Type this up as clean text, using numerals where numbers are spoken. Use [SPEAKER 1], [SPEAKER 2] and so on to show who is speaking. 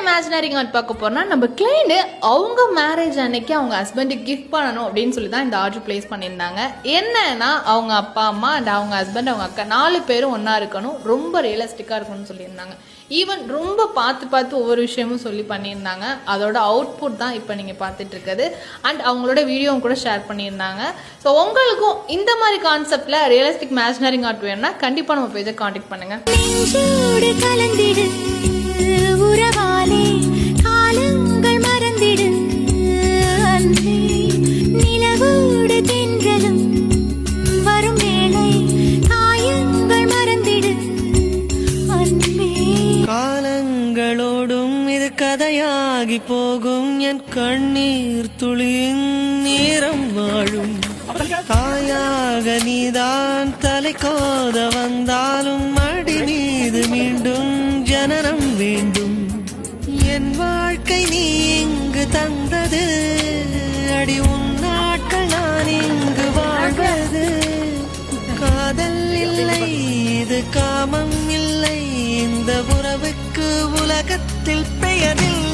[SPEAKER 1] Imaginary card பார்க்க போறோம்னா நம்ம கிளைண்ட் அவங்க மேரேஜ் அன்னைக்கு அவங்க ஹஸ்பண்டுக்கு கிஃப்ட் பண்ணணும் அப்படின்னு சொல்லி தான் இந்த ஆர்டர் பிளேஸ் பண்ணியிருந்தாங்க. என்னன்னா அவங்க அப்பா அம்மா அண்ட் அவங்க ஹஸ்பண்ட் அவங்க அக்கா 4 பேரும் ஒன்னா இருக்கணும், ரொம்ப ரியலிஸ்டிக்கா இருக்கணும்னு சொல்லியிருந்தாங்க. ஈவன் ரொம்ப பார்த்து ஒவ்வொரு விஷயமும் சொல்லி பண்ணியிருந்தாங்க. அதோட அவுட்புட் தான் இப்போ நீங்கள் பார்த்துட்டு இருக்குது. அண்ட் அவங்களோட வீடியோவும் கூட ஷேர் பண்ணியிருந்தாங்க. ஸோ உங்களுக்கும் இந்த மாதிரி கான்செப்டில் ரியலிஸ்டிக் இமேஜினரி ஆர்ட் வேணும்னா கண்டிப்பாக நம்ம பேஜை காண்டாக்ட் பண்ணுங்க.
[SPEAKER 2] உறவாலே காலங்கள் மறந்திடு அன்பே, நிலவோடு தென்றலும் வரும் வேளை காயங்கள் மறந்திடு அன்பே.
[SPEAKER 3] காலங்களோடும் இது கதையாகி போகும், என் கண்ணீர் துளியின் நேரம் வாழும். தாயாக நீதான் தலை கோத வந்தாலும் அடி மீது மீண்டும் ஜனனம் வேண்டும். என் வாழ்க்கை நீ இங்கு தந்தது, அடி உன் நாட்கள் நான் இங்கு வாழ்வது. காதல் இல்லை, இது காமம் இல்லை, இந்த உறவுக்கு உலகத்தில் பெயரில்லை.